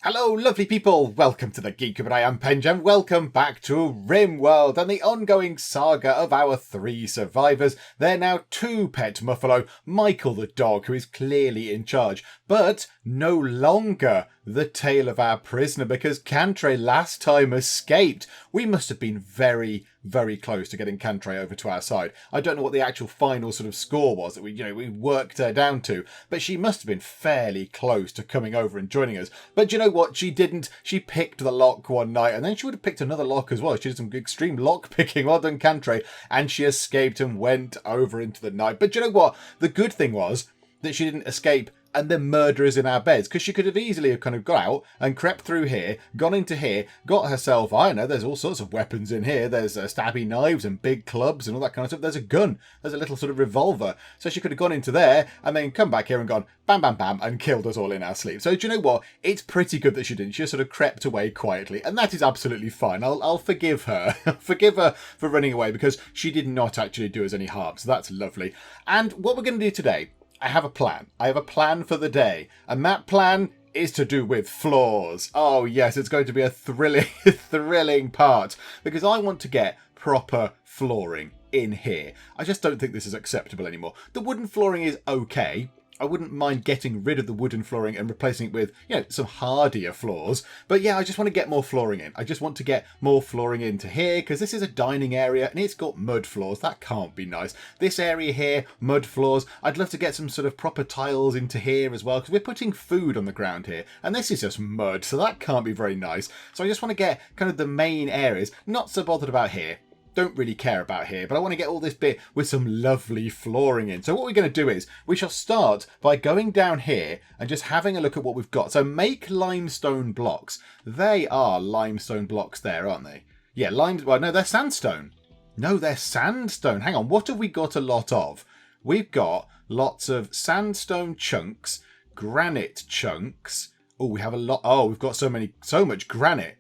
Hello, lovely people! Welcome to the Geek, but I am Penjam. Welcome back to Rimworld and the ongoing saga of our three survivors. They're now two pet muffalo, Michael the dog, who is clearly in charge, but no longer the tail of our prisoner because Cantre last time escaped. We must have been very, very close to getting Cantre over to our side. I don't know what the actual final sort of score was that we worked her down to, but she must have been fairly close to coming over and joining us. But you know what? She didn't. She picked the lock one night, and then she would have picked another lock as well. She did some extreme lock picking. Well done, Cantre. And she escaped and went over into the night. But you know what? The good thing was that she didn't escape and the murderers in our beds, because she could have easily kind of got out and crept through here, gone into here, got herself, I know, there's all sorts of weapons in here. There's stabby knives and big clubs and all that kind of stuff. There's a gun. There's a little sort of revolver. So she could have gone into there and then come back here and gone bam, bam, bam, and killed us all in our sleep. So do you know what? It's pretty good that she didn't. She just sort of crept away quietly, and that is absolutely fine. I'll forgive her. Forgive her for running away because she did not actually do us any harm. So that's lovely. And what we're going to do today, I have a plan. I have a plan for the day. And that plan is to do with floors. Oh, yes, it's going to be a thrilling part. Because I want to get proper flooring in here. I just don't think this is acceptable anymore. The wooden flooring is okay. I wouldn't mind getting rid of the wooden flooring and replacing it with, some hardier floors. But yeah, I just want to get more flooring in. I just want to get more flooring into here because this is a dining area and it's got mud floors. That can't be nice. This area here, mud floors. I'd love to get some sort of proper tiles into here as well because we're putting food on the ground here and this is just mud, so that can't be very nice. So I just want to get kind of the main areas. Not so bothered about here. Don't really care about here, but I want to get all this bit with some lovely flooring in. So what we're going to do is we shall start by going down here and just having a look at what we've got. So make limestone blocks. They are limestone blocks there, aren't they? Yeah, well, no, they're sandstone. No, they're sandstone. Hang on, what have we got a lot of? We've got lots of sandstone chunks, granite chunks. Oh, we have a lot. Oh, we've got so much granite.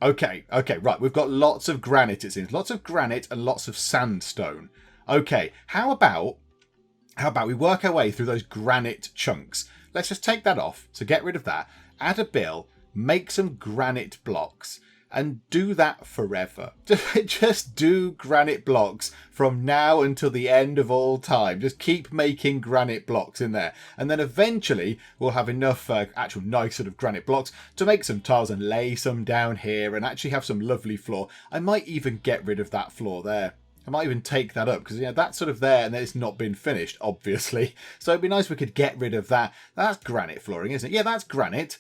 Okay, right. We've got lots of granite, it seems. Lots of granite and lots of sandstone. Okay, how about we work our way through those granite chunks? Let's just take that off. So get rid of that. Add a bill. Make some granite blocks. And do that forever. Just do granite blocks from now until the end of all time. Just keep making granite blocks in there. And then eventually we'll have enough actual nice sort of granite blocks to make some tiles and lay some down here and actually have some lovely floor. I might even get rid of that floor there. I might even take that up because that's sort of there and then it's not been finished, obviously. So it'd be nice if we could get rid of that. That's granite flooring, isn't it? Yeah, that's granite.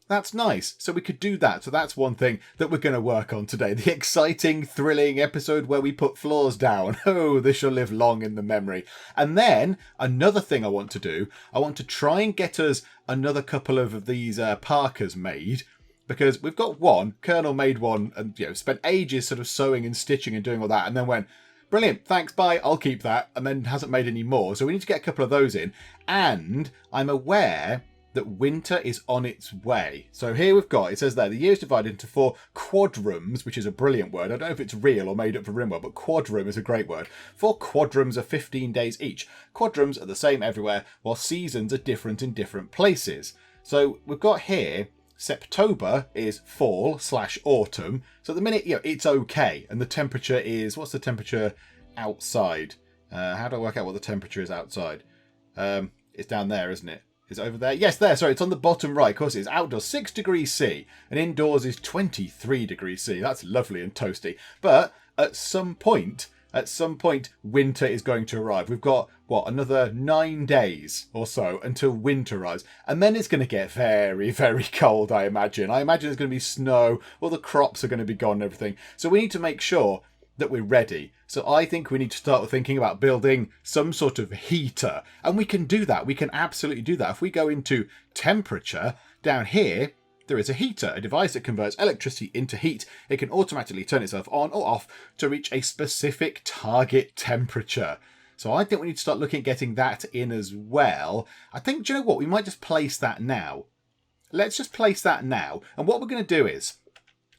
That's nice. So we could do that. So that's one thing that we're going to work on today. The exciting, thrilling episode where we put floors down. Oh, this shall live long in the memory. And then another thing I want to do, I want to try and get us another couple of these parkas made. Because we've got one, Colonel made one and spent ages sort of sewing and stitching and doing all that and then went, brilliant, thanks, bye, I'll keep that, and then hasn't made any more. So we need to get a couple of those in. And I'm aware that winter is on its way. So here we've got, it says there, the year is divided into 4 quadrums, which is a brilliant word. I don't know if it's real or made up for Rimworld, but quadrum is a great word. 4 quadrums are 15 days each. Quadrums are the same everywhere, while seasons are different in different places. So we've got here, September is fall/autumn. So at the minute, it's okay. And the temperature is, what's the temperature outside? How do I work out what the temperature is outside? It's down there, isn't it? Is it over there? Yes, there. Sorry, it's on the bottom right. Of course, it's outdoors 6 degrees C and indoors is 23 degrees C. That's lovely and toasty. But at some point, winter is going to arrive. We've got, another 9 days or so until winter arrives. And then it's going to get very, very cold, I imagine. I imagine there's going to be snow. All the crops are going to be gone and everything. So we need to make sure that we're ready. So I think we need to start thinking about building some sort of heater. And we can do that. We can absolutely do that. If we go into temperature, down here, there is a heater, a device that converts electricity into heat. It can automatically turn itself on or off to reach a specific target temperature. So I think we need to start looking at getting that in as well. I think, do you know what? We might just place that now. Let's just place that now. And what we're going to do is,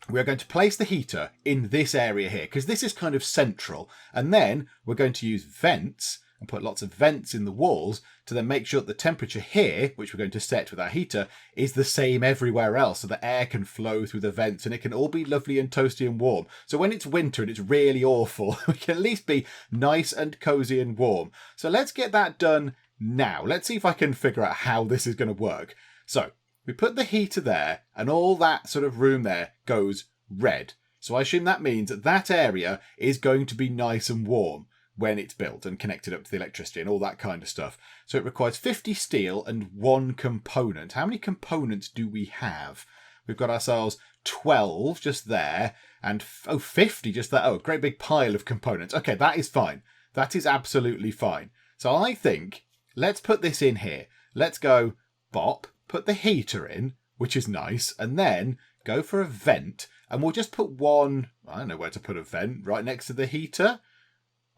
we're going to place the heater in this area here, because this is kind of central. And then we're going to use vents and put lots of vents in the walls to then make sure that the temperature here, which we're going to set with our heater, is the same everywhere else, so the air can flow through the vents and it can all be lovely and toasty and warm. So when it's winter and it's really awful, we can at least be nice and cozy and warm. So let's get that done now. Let's see if I can figure out how this is going to work. So we put the heater there and all that sort of room there goes red. So I assume that means that that area is going to be nice and warm when it's built and connected up to the electricity and all that kind of stuff. So it requires 50 steel and 1 component. How many components do we have? We've got ourselves 12 just there and 50 just there. Oh, great big pile of components. Okay, that is fine. That is absolutely fine. So I think let's put this in here. Let's go bop, put the heater in, which is nice, and then go for a vent. And we'll just put one, I don't know where to put a vent, right next to the heater.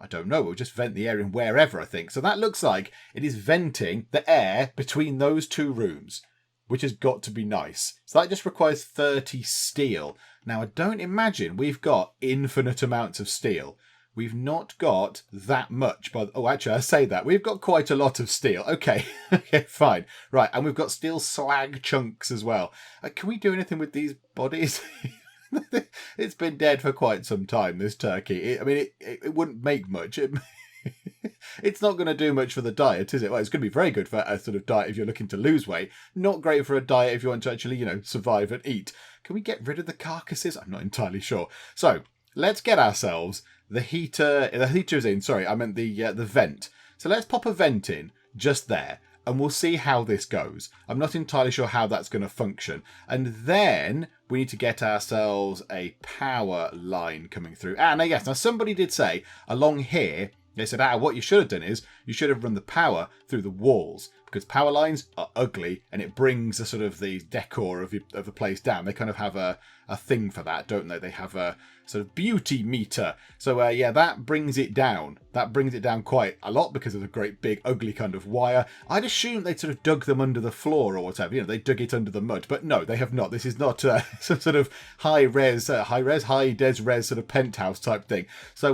I don't know, we'll just vent the air in wherever, I think. So that looks like it is venting the air between those two rooms, which has got to be nice. So that just requires 30 steel. Now, I don't imagine we've got infinite amounts of steel. We've not got that much. Oh, actually, I say that. We've got quite a lot of steel. Okay, okay, fine. Right, and we've got steel slag chunks as well. Can we do anything with these bodies? It's been dead for quite some time, this turkey. It wouldn't make much. It's not going to do much for the diet, is it? Well, it's going to be very good for a sort of diet if you're looking to lose weight. Not great for a diet if you want to actually, survive and eat. Can we get rid of the carcasses? I'm not entirely sure. So let's get ourselves the heater. The heater's in. Sorry, I meant the vent. So let's pop a vent in just there. And we'll see how this goes. I'm not entirely sure how that's going to function. And then we need to get ourselves a power line coming through. And yes, now somebody did say along here, they said, what you should have done is you should have run the power through the walls, because power lines are ugly and it brings the sort of the decor of the place down. They kind of have a thing for that, don't they? They have a sort of beauty meter. So yeah, that brings it down. That brings it down quite a lot because of the great big ugly kind of wire. I'd assume they sort of dug them under the floor or whatever. They dug it under the mud, but no, they have not. This is not some sort of high des res sort of penthouse type thing. So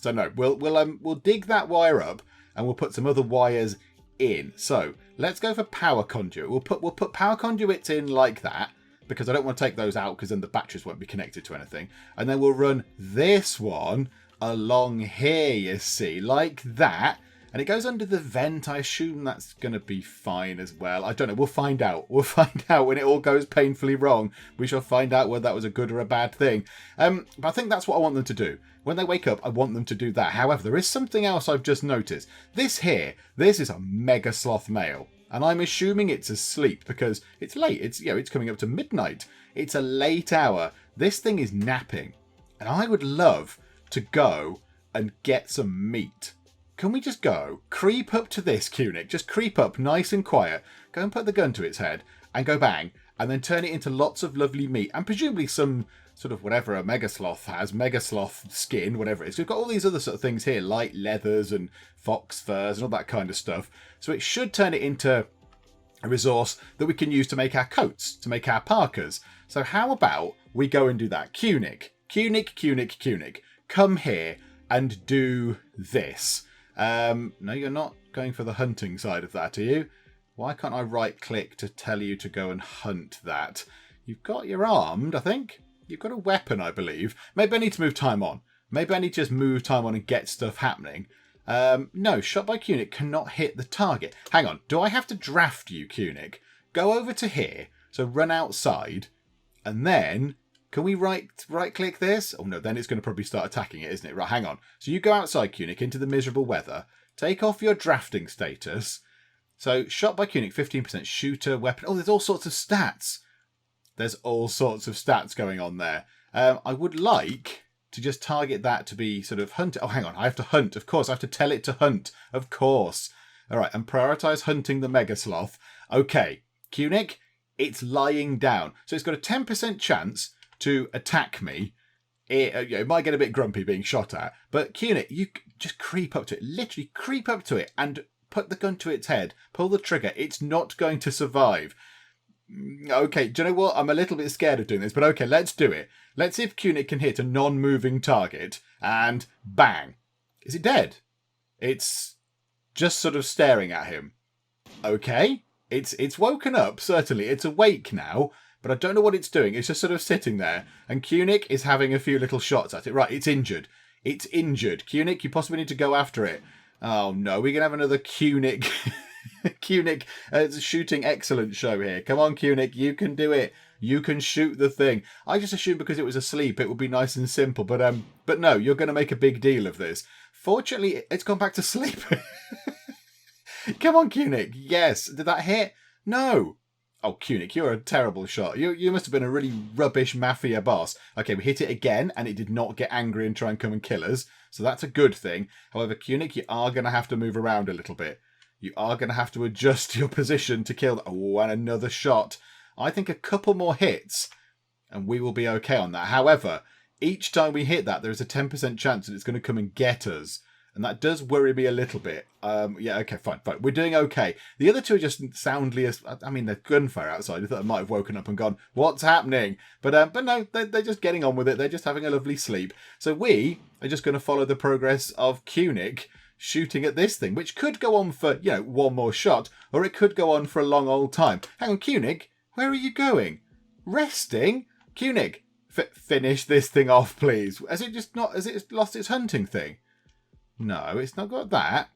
no, we'll dig that wire up and we'll put some other wires in. So let's go for power conduit. We'll put power conduits in like that, because I don't want to take those out because then the batteries won't be connected to anything. And then we'll run this one along here, you see, like that. And it goes under the vent. I assume that's going to be fine as well. I don't know. We'll find out. We'll find out when it all goes painfully wrong. We shall find out whether that was a good or a bad thing. But I think that's what I want them to do. When they wake up, I want them to do that. However, there is something else I've just noticed. This is a megasloth male. And I'm assuming it's asleep because it's late. It's coming up to midnight. It's a late hour. This thing is napping. And I would love to go and get some meat. Can we just go? Creep up to this, Cunic. Just creep up nice and quiet. Go and put the gun to its head and go bang. And then turn it into lots of lovely meat. And presumably some sort of whatever a megasloth has. Megasloth skin, whatever it is. We've got all these other sort of things here. Light leathers and fox furs and all that kind of stuff. So it should turn it into a resource that we can use to make our coats, to make our parkas. So how about we go and do that? Cunic. Come here and do this. No, you're not going for the hunting side of that, are you? Why can't I right click to tell you to go and hunt that? You're armed, I think. You've got a weapon, I believe. Maybe I need to move time on. Maybe I need to just move time on and get stuff happening. No, shot by Cunic cannot hit the target. Hang on, do I have to draft you, Cunic? Go over to here, so run outside, and then, can we right click this? Oh no, then it's going to probably start attacking it, isn't it? Right, hang on. So you go outside, Cunic, into the miserable weather, take off your drafting status. So, shot by Cunic, 15% shooter, weapon. Oh, there's all sorts of stats. There's all sorts of stats going on there. I would like to just target that to be sort of hunted. Oh, hang on. I have to hunt. Of course. I have to tell it to hunt. Of course. All right. And prioritize hunting the megasloth. Okay. Cunic, it's lying down. So it's got a 10% chance to attack me. It might get a bit grumpy being shot at. But Cunic, you just creep up to it. Literally creep up to it and put the gun to its head. Pull the trigger. It's not going to survive. Okay, do you know what? I'm a little bit scared of doing this, but okay, let's do it. Let's see if Cunic can hit a non-moving target, and bang. Is it dead? It's just sort of staring at him. Okay, it's woken up, certainly. It's awake now, but I don't know what it's doing. It's just sort of sitting there, and Cunning is having a few little shots at it. Right, it's injured. It's injured. Cunning, you possibly need to go after it. Oh no, we're going to have another Cunning Cunning shooting excellence show here. Come on, Cunning, you can do it. You can shoot the thing. I just assumed because it was asleep it would be nice and simple, but no, you're going to make a big deal of this. Fortunately, it's gone back to sleep. Come on, Cunning. Yes. Did that hit? No. Oh, Cunning, you're a terrible shot. You must have been a really rubbish mafia boss. Okay, we hit it again, and it did not get angry and try and come and kill us. So that's a good thing. However, Cunning, you are going to have to move around a little bit. You are going to have to adjust your position to kill. Oh, and another shot. I think a couple more hits, and we will be okay on that. However, each time we hit that, there is a 10% chance that it's going to come and get us. And that does worry me a little bit. Yeah, okay, fine. We're doing okay. The other two are just soundly, I mean, there's gunfire outside. I thought I might have woken up and gone, what's happening? But no, they're just getting on with it. They're just having a lovely sleep. So we are just going to follow the progress of Cunning shooting at this thing, which could go on for, one more shot, or it could go on for a long old time. Hang on, Cunning, where are you going? Resting? Cunning, finish this thing off, please. Has it lost its hunting thing? No, it's not got that.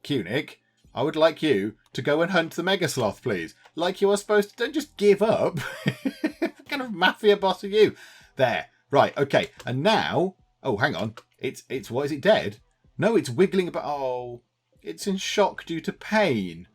Cunning, I would like you to go and hunt the megasloth, please. Like you are supposed to. Don't just give up. What kind of mafia boss are you? There. Right, okay. And now... Oh, hang on. It's what, is it dead? No, it's wiggling about... Oh, it's in shock due to pain.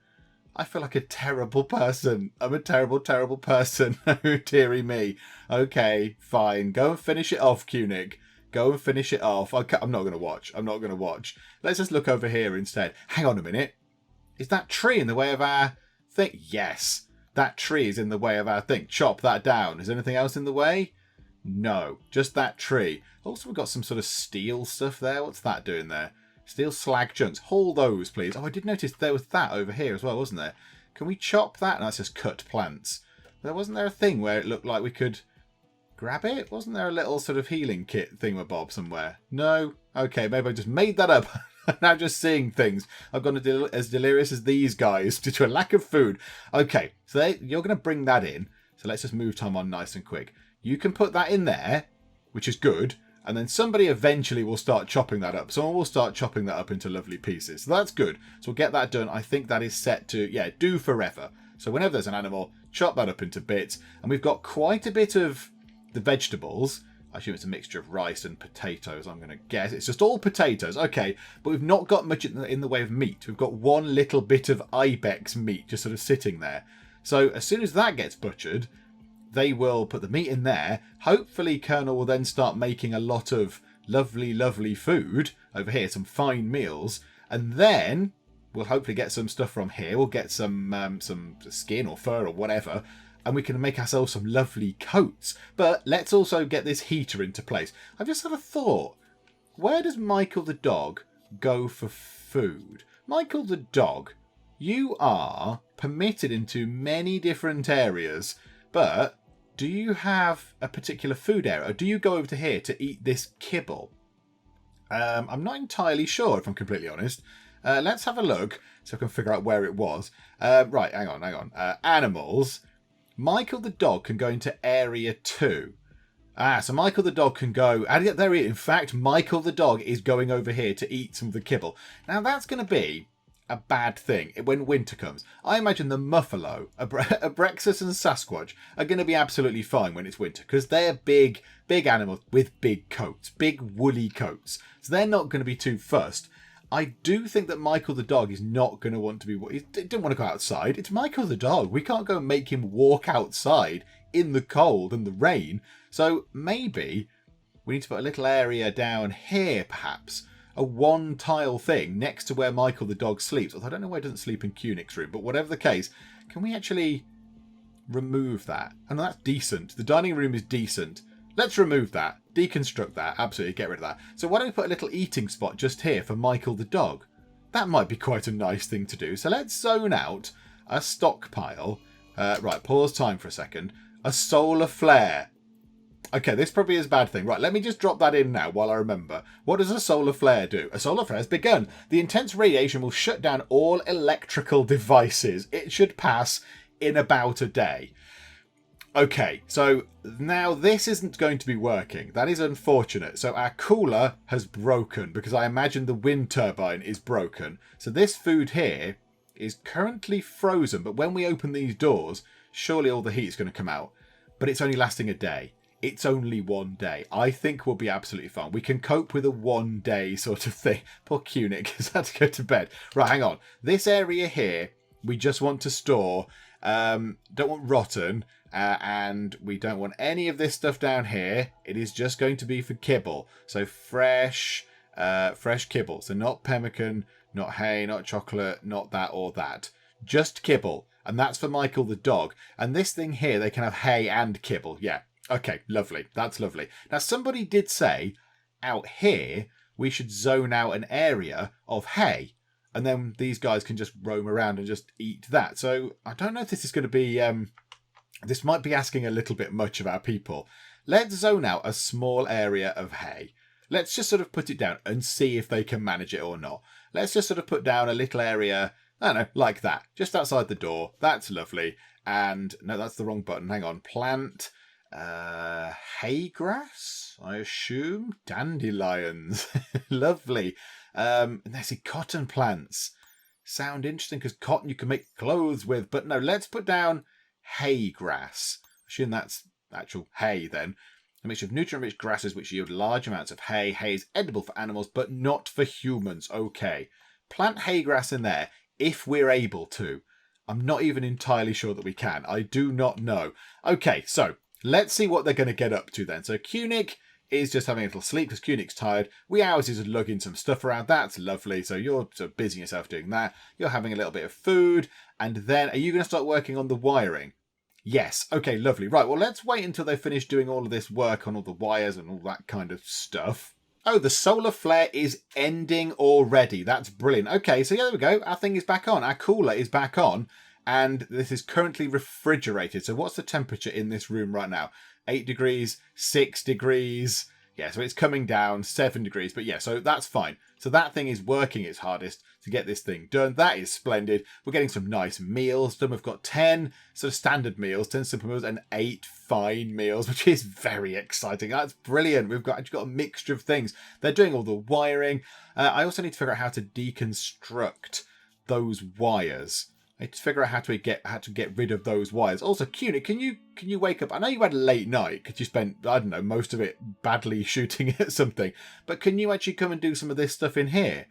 I feel like a terrible person. I'm a terrible, terrible person. Oh, dearie me. Okay, fine. Go and finish it off, Cunning. Go and finish it off. I'm not going to watch. I'm not going to watch. Let's just look over here instead. Hang on a minute. Is that tree in the way of our thing? Yes. That tree is in the way of our thing. Chop that down. Is anything else in the way? No. Just that tree. Also, we've got some sort of steel stuff there. What's that doing there? Steel slag chunks. Haul those, please. Oh, I did notice there was that over here as well, wasn't there? Can we chop that? No, that's just cut plants. Wasn't there a thing where it looked like we could... grab it? Wasn't there a little sort of healing kit thingamabob somewhere? No? Okay, maybe I just made that up. I'm now just seeing things. I've gone as delirious as these guys due to a lack of food. Okay, so you're going to bring that in. So let's just move time on nice and quick. You can put that in there, which is good. And then somebody eventually will start chopping that up. Someone will start chopping that up into lovely pieces. So that's good. So we'll get that done. I think that is set to, do forever. So whenever there's an animal, chop that up into bits. And we've got quite a bit of... the vegetables. I assume it's a mixture of rice and potatoes, I'm going to guess. It's just all potatoes. Okay, but we've not got much in the way of meat. We've got one little bit of ibex meat just sort of sitting there. So as soon as that gets butchered, they will put the meat in there. Hopefully Colonel will then start making a lot of lovely, lovely food over here, some fine meals. And then we'll hopefully get some stuff from here. We'll get some skin or fur or whatever. And we can make ourselves some lovely coats. But let's also get this heater into place. I've just had a thought. Where does Michael the dog go for food? Michael the dog, you are permitted into many different areas. But do you have a particular food area? Or do you go over to here to eat this kibble? I'm not entirely sure, if I'm completely honest. Let's have a look so I can figure out where it was. Right, hang on. Animals... Michael the dog can go into area 2. So Michael the dog can go... And there he is. In fact, Michael the dog is going over here to eat some of the kibble. Now, that's going to be a bad thing when winter comes. I imagine the Muffalo, Abrexas and Sasquatch are going to be absolutely fine when it's winter because they're big animals with big coats, big woolly coats. So they're not going to be too fussed. I do think that Michael the dog is not going to want to be... He didn't want to go outside. It's Michael the dog. We can't go and make him walk outside in the cold and the rain. So maybe we need to put a little area down here, perhaps. A one-tile thing next to where Michael the dog sleeps. Although I don't know why he doesn't sleep in Cunning's room. But whatever the case, can we actually remove that? And that's decent. The dining room is decent. Let's remove that. Deconstruct that. Absolutely, get rid of that. So why don't we put a little eating spot just here for Michael the dog? That might be quite a nice thing to do. So let's zone out a stockpile. Right, pause time for a second. A solar flare. Okay, this probably is a bad thing. Right, let me just drop that in now while I remember. What does a solar flare do? A solar flare has begun. The intense radiation will shut down all electrical devices. It should pass in about a day. Okay, so now this isn't going to be working. That is unfortunate. So our cooler has broken because I imagine the wind turbine is broken. So this food here is currently frozen, but when we open these doors, surely all the heat's going to come out. But it's only lasting a day. It's only 1 day. I think we'll be absolutely fine. We can cope with a 1 day sort of thing. Poor Cunic has had to go to bed. Right, hang on. This area here, we just want to store. Don't want rotten. And we don't want any of this stuff down here. It is just going to be for kibble. So fresh kibble. So not pemmican, not hay, not chocolate, not that or that. Just kibble. And that's for Michael the dog. And this thing here, they can have hay and kibble. Yeah. Okay, lovely. That's lovely. Now, somebody did say out here, we should zone out an area of hay. And then these guys can just roam around and just eat that. So I don't know if this is going to be... this might be asking a little bit much of our people. Let's zone out a small area of hay. Let's just sort of put it down and see if they can manage it or not. Let's just sort of put down a little area, I don't know, like that. Just outside the door. That's lovely. And, no, that's the wrong button. Hang on. Plant, hay grass, I assume. Dandelions. Lovely. And there's the cotton plants. Sound interesting because cotton you can make clothes with. But no, let's put down... hay grass. I assume that's actual hay then. A mixture of nutrient-rich grasses which yield large amounts of hay. Hay is edible for animals, but not for humans. Okay. Plant hay grass in there if we're able to. I'm not even entirely sure that we can. I do not know. Okay, so let's see what they're going to get up to then. So Cunic is just having a little sleep because Cunic's tired. Wee Hours is lugging some stuff around. That's lovely. So you're sort of busying yourself doing that. You're having a little bit of food. And then are you going to start working on the wiring? Yes. Okay, lovely. Right, well, let's wait until they finish doing all of this work on all the wires and all that kind of stuff. Oh, the solar flare is ending already. That's brilliant. Okay, so yeah, there we go. Our thing is back on. Our cooler is back on. And this is currently refrigerated. So what's the temperature in this room right now? 8 degrees, 6 degrees. Yeah, so it's coming down 7 degrees. But yeah, so that's fine. So that thing is working its hardest to get this thing done. That is splendid. We're getting some nice meals done. We've got 10 sort of standard meals, 10 simple meals, and 8 fine meals, which is very exciting. That's brilliant. We've got actually got a mixture of things. They're doing all the wiring. I also need to figure out how to deconstruct those wires. I need to figure out how to get rid of those wires. Also, Cunit, can you wake up? I know you had a late night because you spent, I don't know, most of it badly shooting at something. But can you actually come and do some of this stuff in here?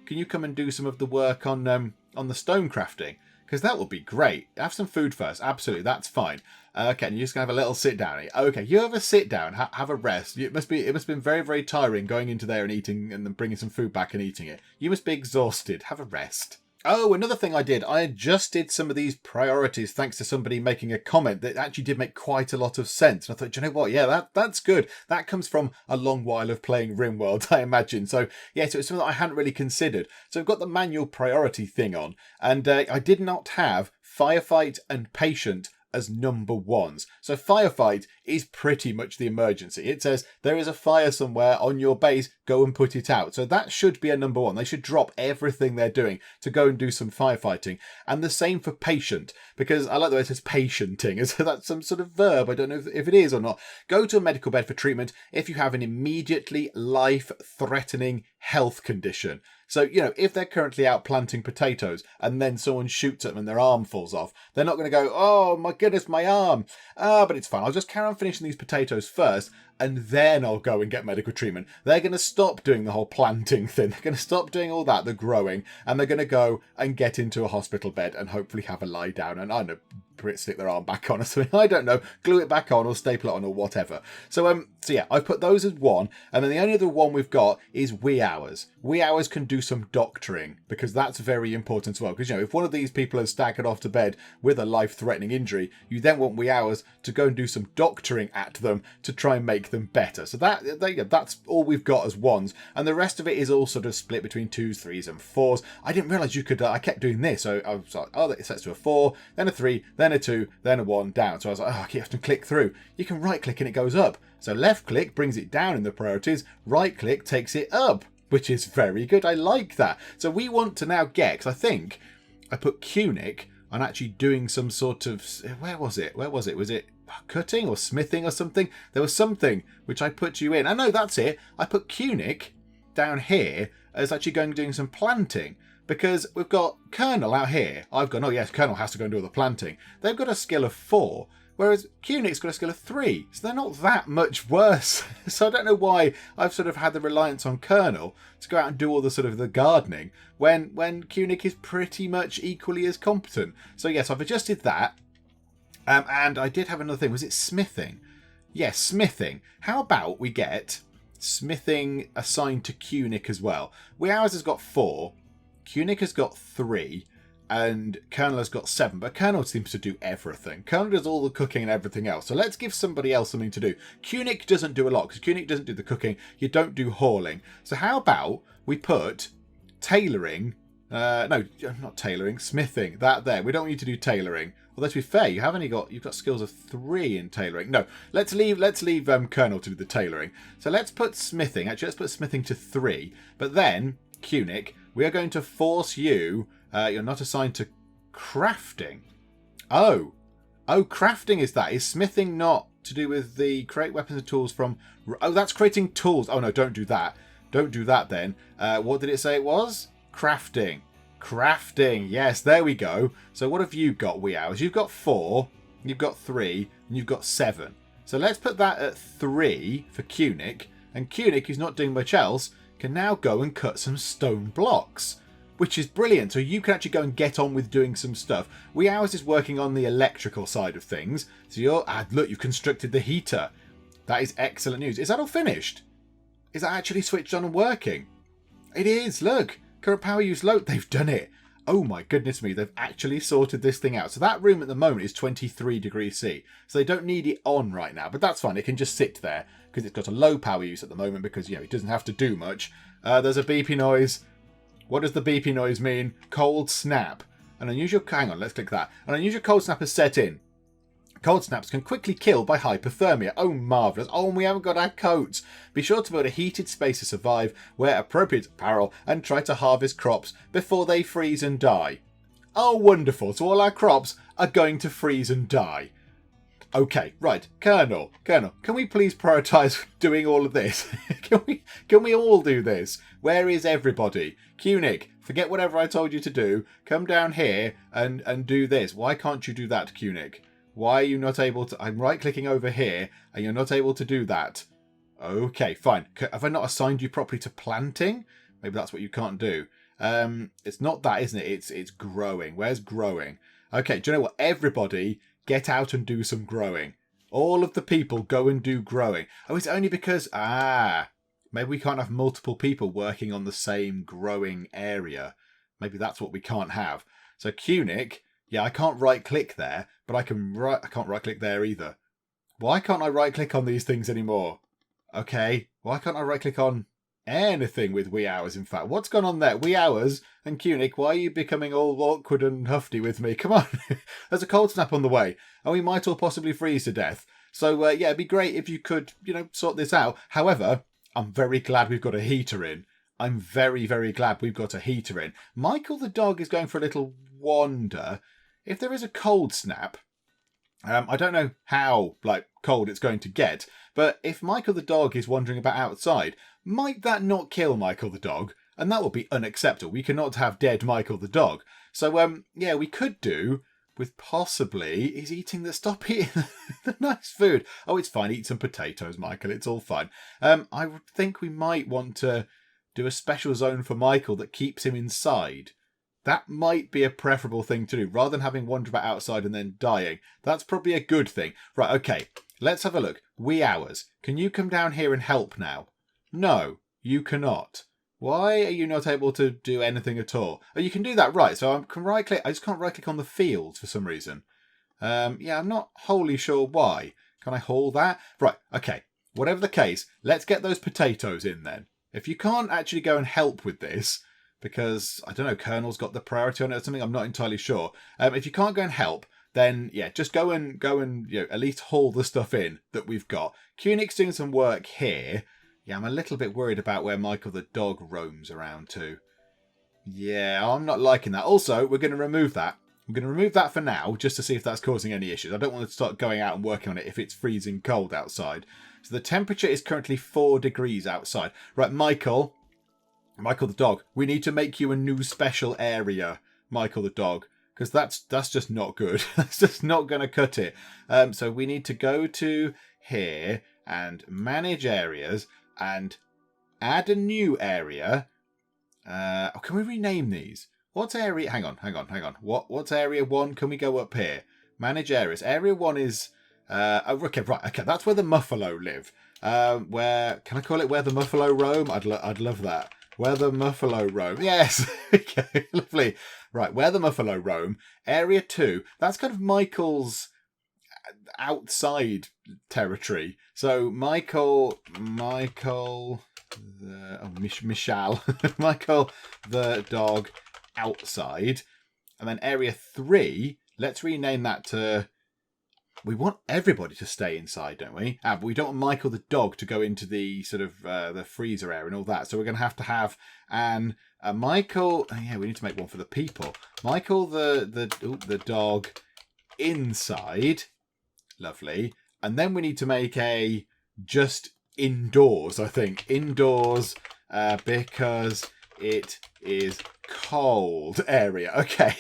Can you come and do some of the work on the stone crafting? Because that would be great. Have some food first. Absolutely, that's fine. Okay, and you're just gonna have a little sit down. Okay, you have a sit down. Have a rest. It must have been very, very tiring going into there and eating and then bringing some food back and eating it. You must be exhausted. Have a rest. Oh, another thing I did, I adjusted some of these priorities thanks to somebody making a comment that actually did make quite a lot of sense. And I thought, do you know what? Yeah, that's good. That comes from a long while of playing Rimworld, I imagine. So, yeah, so it's something that I hadn't really considered. So I've got the manual priority thing on. And I did not have firefight and patient as number ones. So firefight is pretty much the emergency. It says there is a fire somewhere on your base, go and put it out. So that should be a number one. They should drop everything they're doing to go and do some firefighting. And the same for patient, because I like the way it says patienting. So that's some sort of verb. I don't know if it is or not. Go to a medical bed for treatment if you have an immediately life-threatening health condition. So, you know, if they're currently out planting potatoes and then someone shoots at them and their arm falls off, they're not going to go, oh my goodness, my arm. But it's fine. I'll just carry on finishing these potatoes first and then I'll go and get medical treatment. They're going to stop doing the whole planting thing. They're going to stop doing all that, the growing, and they're going to go and get into a hospital bed and hopefully have a lie down and, I don't know, stick their arm back on or something. I don't know. Glue it back on or staple it on or whatever. So yeah, I've put those as one. And then the only other one we've got is wee hours. Wee hours can do some doctoring because that's very important as well. Because, you know, if one of these people has staggered off to bed with a life-threatening injury, you then want wee hours to go and do some doctoring at them to try and make them better. So that's all we've got as ones. And the rest of it is all sort of split between 2s, 3s and 4s. I didn't realise you could, I kept doing this. So I was like, oh, it sets to a 4, then a 3, then a 2, then a 1 down. So I was like, oh, I keep having to click through. You can right click and it goes up. So left click brings it down in the priorities, right click takes it up, which is very good. I like that. So we want to now get, because I think I put Cunic on actually doing some sort of, where was it? Was it cutting or smithing or something? There was something which I put you in. I know that's it. I put Cunic down here as actually going and doing some planting, because we've got Colonel out here. I've gone, oh yes, Colonel has to go and do all the planting. They've got a skill of 4. Whereas Cunic's got a skill of 3, so they're not that much worse. So I don't know why I've sort of had the reliance on Colonel to go out and do all the sort of the gardening when Cunic is pretty much equally as competent. So yes, I've adjusted that. And I did have another thing. Was it smithing? Yes, smithing. How about we get smithing assigned to Cunic as well? Ours has got 4. Cunic has got 3. And Colonel has got 7, but Colonel seems to do everything. Colonel does all the cooking and everything else. So let's give somebody else something to do. Cunic doesn't do a lot, because Cunic doesn't do the cooking. You don't do hauling. So how about we put tailoring, no, not tailoring, smithing, that there. We don't need to do tailoring. Although to be fair, you've got skills of 3 in tailoring. No, let's leave Colonel to do the tailoring. So let's put smithing, actually let's put smithing to 3. But then, Cunic, we are going to force you... you're not assigned to crafting. Oh, crafting is that. Is smithing not to do with the create weapons and tools from... Oh, that's creating tools. Oh, no, don't do that. Don't do that then. What did it say it was? Crafting. Crafting. Yes, there we go. So what have you got, wee hours? You've got 4, you've got 3, and you've got 7. So let's put that at 3 for Cunic. And Cunic, who's not doing much else, can now go and cut some stone blocks, which is brilliant. So you can actually go and get on with doing some stuff. Ours is working on the electrical side of things. So look, you've constructed the heater. That is excellent news. Is that all finished? Is that actually switched on and working? It is, look. Current power use low. They've done it. Oh my goodness me, they've actually sorted this thing out. So that room at the moment is 23 degrees C. So they don't need it on right now, but that's fine. It can just sit there because it's got a low power use at the moment because, it doesn't have to do much. There's a beepy noise. What does the beepy noise mean? Cold snap. An unusual... Hang on, let's click that. An unusual cold snap has set in. Cold snaps can quickly kill by hypothermia. Oh, marvellous. Oh, and we haven't got our coats. Be sure to build a heated space to survive, wear appropriate apparel, and try to harvest crops before they freeze and die. Oh, wonderful. So all our crops are going to freeze and die. Okay, right. Colonel, can we please prioritise doing all of this? Can we all do this? Where is everybody? Cunic, forget whatever I told you to do. Come down here and do this. Why can't you do that, Cunic? Why are you not able to... I'm right-clicking over here, and you're not able to do that. Okay, fine. Have I not assigned you properly to planting? Maybe that's what you can't do. It's not that, isn't it? It's growing. Where's growing? Okay, do you know what? Everybody get out and do some growing. All of the people go and do growing. Oh, it's only because... maybe we can't have multiple people working on the same growing area. Maybe that's what we can't have. So Cunic... Yeah, I can't right-click there, but I can't right-click there either. Why can't I right-click on these things anymore? Okay, why can't I right-click on anything with wee hours, in fact? What's gone on there? Wee hours and Cunic, why are you becoming all awkward and hufty with me? Come on, there's a cold snap on the way, and we might all possibly freeze to death. So, yeah, it'd be great if you could, sort this out. However, I'm very glad we've got a heater in. I'm very, very glad we've got a heater in. Michael the dog is going for a little wander. If there is a cold snap, I don't know how cold it's going to get, but if Michael the dog is wandering about outside, might that not kill Michael the dog? And that would be unacceptable. We cannot have dead Michael the dog. So, yeah, we could do with possibly he's eating stop eating the nice food. Oh, it's fine. Eat some potatoes, Michael. It's all fine. I would think we might want to do a special zone for Michael that keeps him inside. That might be a preferable thing to do, rather than having wandered about outside and then dying. That's probably a good thing. Right, okay, let's have a look. Wee hours. Can you come down here and help now? No, you cannot. Why are you not able to do anything at all? Oh, you can do that, right. So I can right-click. I just can't right-click on the fields for some reason. Yeah, I'm not wholly sure why. Can I haul that? Right, okay. Whatever the case, let's get those potatoes in then. If you can't actually go and help with this... because, I don't know, Colonel's got the priority on it or something, I'm not entirely sure. If you can't go and help, then yeah, just go and at least haul the stuff in that we've got. Cunic's doing some work here. Yeah, I'm a little bit worried about where Michael the dog roams around to. Yeah, I'm not liking that. Also, we're going to remove that. I'm going to remove that for now, just to see if that's causing any issues. I don't want to start going out and working on it if it's freezing cold outside. So the temperature is currently 4 degrees outside. Right, Michael the dog, we need to make you a new special area, Michael the dog, because that's just not good. That's just not going to cut it. So we need to go to here and manage areas and add a new area. Can we rename these? What's area? Hang on. What's area 1? Can we go up here? Manage areas. Area 1 is... okay, right. Okay, that's where the Muffalo live. Where... Can I call it where the Muffalo roam? I'd love that. Where the Muffalo roam. Yes. Okay, lovely. Right, where the Muffalo roam. Area 2. That's kind of Michael's outside territory. So Michael... Michael the dog outside. And then area 3, let's rename that to... We want everybody to stay inside, don't we? But we don't want Michael the dog to go into the sort of the freezer area and all that. So we're going to have Michael... Oh, yeah, we need to make one for the people. Michael the dog inside. Lovely. And then we need to make a just indoors, I think. Indoors because it is cold area. Okay,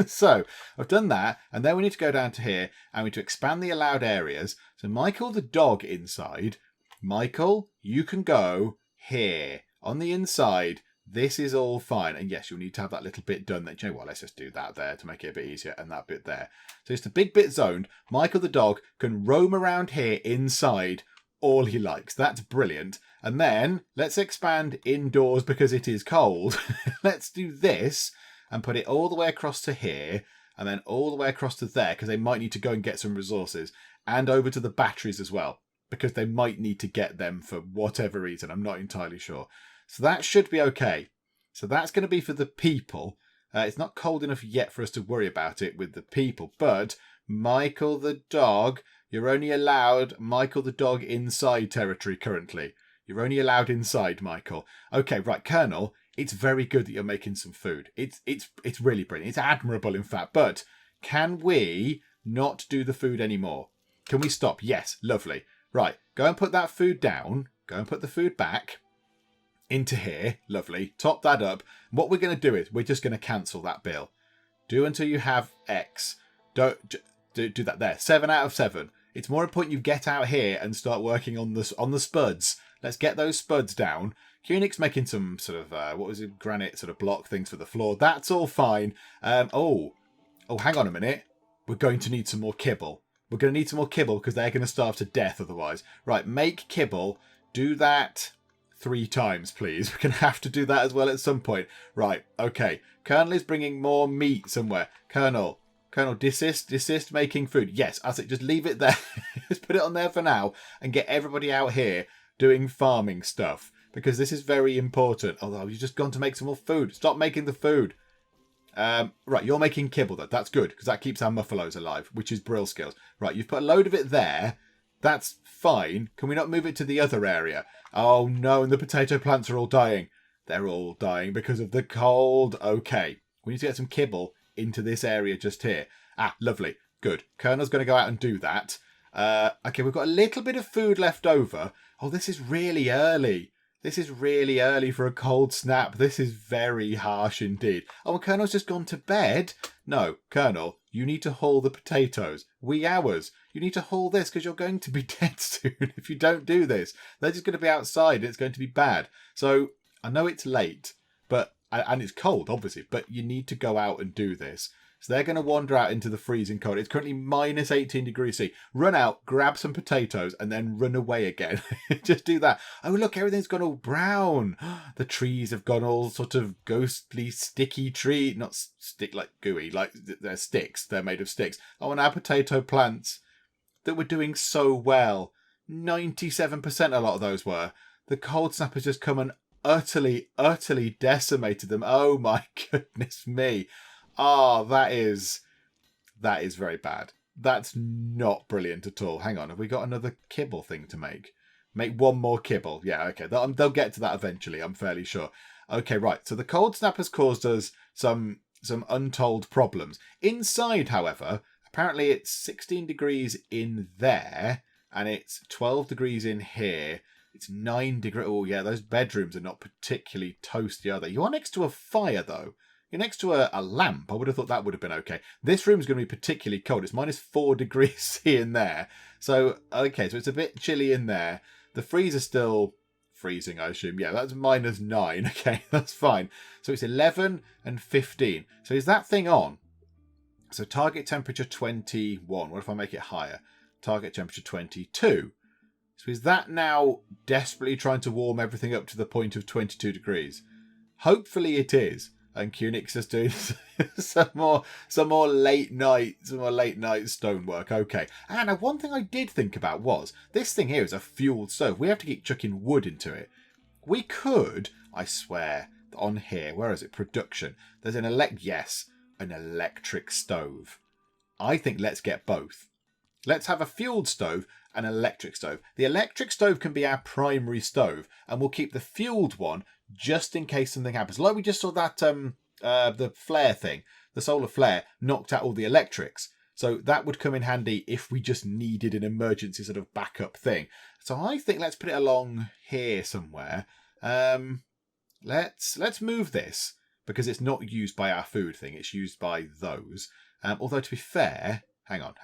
so I've done that, and then we need to go down to here and we need to expand the allowed areas. So Michael the dog inside. Michael, you can go here on the inside. This is all fine, and yes, you'll need to have that little bit done. That, you know what, let's just do that there to make it a bit easier, and that bit there. So it's the big bit zoned. Michael the dog can roam around here inside all he likes. That's brilliant. And then let's expand indoors because it is cold. Let's do this and put it all the way across to here and then all the way across to there because they might need to go and get some resources, and over to the batteries as well because they might need to get them for whatever reason. I'm not entirely sure. So that should be okay. So that's going to be for the people. It's not cold enough yet for us to worry about it with the people, but Michael the dog, you're only allowed Michael the dog inside territory currently. You're only allowed inside, Michael. Okay, right, Colonel, it's very good that you're making some food. It's really brilliant. It's admirable, in fact. But can we not do the food anymore? Can we stop? Yes, lovely. Right, go and put that food down. Go and put the food back into here. Lovely. Top that up. What we're going to do is we're just going to cancel that bill. Do until you have X. Don't do that there. 7 out of 7. It's more important you get out here and start working on the spuds. Let's get those spuds down. Cunic's making some sort of, granite sort of block things for the floor. That's all fine. Oh, hang on a minute. We're going to need some more kibble. We're going to need some more kibble because they're going to starve to death otherwise. Right, make kibble. Do that 3 times, please. We're going to have to do that as well at some point. Right, okay. Colonel is bringing more meat somewhere. Colonel, desist making food. Yes, I say just leave it there. Just put it on there for now and get everybody out here doing farming stuff because this is very important. Although you've just gone to make some more food. Stop making the food. Right, you're making kibble though. That's good because that keeps our muffalos alive, which is Beryl skills. Right, you've put a load of it there. That's fine. Can we not move it to the other area? Oh no, and the potato plants are all dying. They're all dying because of the cold. Okay, we need to get some kibble into this area just here. Ah, lovely. Good. Colonel's going to go out and do that. Okay, we've got a little bit of food left over. Oh, this is really early. This is really early for a cold snap. This is very harsh indeed. Oh, and Colonel's just gone to bed? No, Colonel, you need to haul the potatoes. Wee hours. You need to haul this because you're going to be dead soon if you don't do this. They're just going to be outside and it's going to be bad. So, I know it's late, and it's cold, obviously, but you need to go out and do this. So they're going to wander out into the freezing cold. It's currently minus 18 degrees C. Run out, grab some potatoes, and then run away again. Just do that. Oh, look, everything's gone all brown. The trees have gone all sort of ghostly, sticky tree. Not stick like gooey, like they're sticks. They're made of sticks. Oh, and our potato plants that were doing so well. 97% a lot of those were. The cold snap has just come and utterly decimated them. Oh, my goodness me. Oh, that That is very bad. That's not brilliant at all. Hang on, have we got another kibble thing to make? Make one more kibble. Yeah, okay. They'll get to that eventually, I'm fairly sure. Okay, right. So the cold snap has caused us some untold problems. Inside, however, apparently it's 16 degrees in there, and it's 12 degrees in here. It's 9 degrees. Oh, yeah, those bedrooms are not particularly toasty, are they? You are next to a fire, though. You're next to a lamp. I would have thought that would have been okay. This room's going to be particularly cold. It's minus 4 degrees C in there. So, okay, so it's a bit chilly in there. The freezer's still freezing, I assume. Yeah, that's minus 9. Okay, that's fine. So it's 11 and 15. So is that thing on? So target temperature 21. What if I make it higher? Target temperature 22. So is that now desperately trying to warm everything up to the point of 22 degrees? Hopefully it is. And Cunix is doing some more late night stonework. Okay. And one thing I did think about was this thing here is a fueled stove. We have to keep chucking wood into it. We could, I swear, on here, where is it? Production. There's an electric stove. I think let's get both. Let's have a fueled stove and an electric stove. The electric stove can be our primary stove, and we'll keep the fueled one just in case something happens. Like we just saw that the flare thing, the solar flare knocked out all the electrics. So that would come in handy if we just needed an emergency sort of backup thing. So I think let's put it along here somewhere. Let's move this because it's not used by our food thing. It's used by those. Although to be fair, hang on.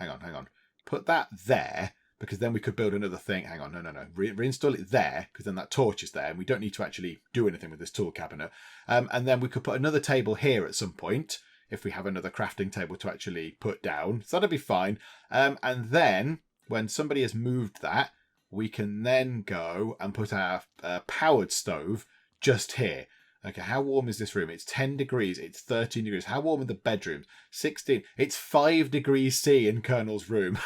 Put that there. Because then we could build another thing. Hang on, no. Reinstall it there, because then that torch is there, and we don't need to actually do anything with this tool cabinet. And then we could put another table here at some point, if we have another crafting table to actually put down. So that'll be fine. And then, when somebody has moved that, we can then go and put our powered stove just here. Okay, how warm is this room? It's 10 degrees. It's 13 degrees. How warm are the bedrooms? 16. It's 5 degrees C in Colonel's room.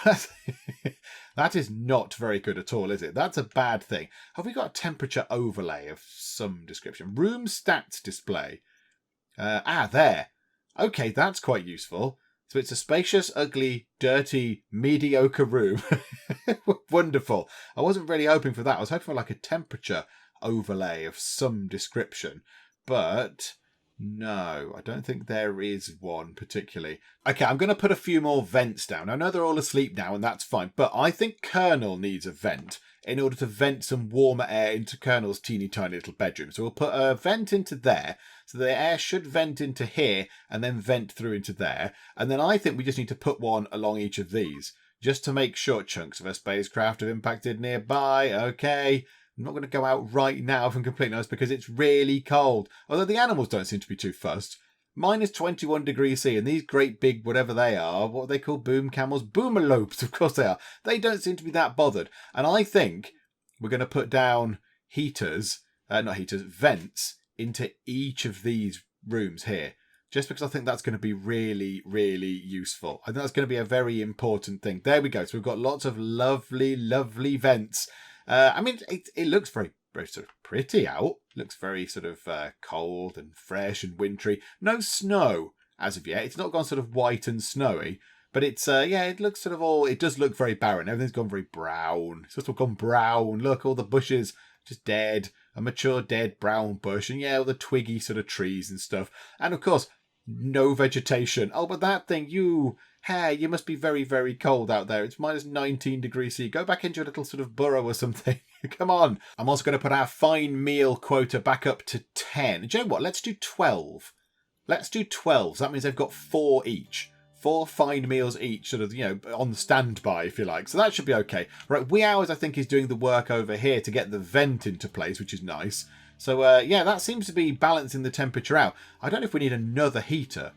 That is not very good at all, is it? That's a bad thing. Have we got a temperature overlay of some description? Room stats display. There. Okay, that's quite useful. So it's a spacious, ugly, dirty, mediocre room. Wonderful. I wasn't really hoping for that. I was hoping for like a temperature overlay of some description. But no, I don't think there is one particularly. Okay, I'm going to put a few more vents down. I know they're all asleep now and that's fine, but I think Colonel needs a vent in order to vent some warmer air into Colonel's teeny tiny little bedroom. So we'll put a vent into there, so the air should vent into here and then vent through into there. And then I think we just need to put one along each of these, just to make sure chunks of a spacecraft have impacted nearby. Okay. I'm not going to go out right now from complete noise because it's really cold. Although the animals don't seem to be too fussed. Minus 21 degrees C, and these great big, whatever they are, what are they called? Boom camels? Boomalopes, of course they are. They don't seem to be that bothered. And I think we're going to put down vents into each of these rooms here. Just because I think that's going to be really, really useful. I think that's going to be a very important thing. There we go. So we've got lots of lovely, lovely vents. I mean, it looks very, very sort of pretty out. Looks very sort of cold and fresh and wintry. No snow as of yet. It's not gone sort of white and snowy. But it's, it looks sort of it does look very barren. Everything's gone very brown. It's sort of gone brown. Look, all the bushes just dead. A mature dead brown bush. And all the twiggy sort of trees and stuff. And of course, no vegetation. Oh, but that thing, you must be very, very cold out there. It's minus 19 degrees C. Go back into your little sort of burrow or something. Come on. I'm also going to put our fine meal quota back up to 10. Do you know what? Let's do 12. Let's do 12. So that means they've got 4 each. 4 fine meals each, sort of, on standby, if you like. So that should be okay. Right, Wee Hours, I think, is doing the work over here to get the vent into place, which is nice. So, that seems to be balancing the temperature out. I don't know if we need another heater.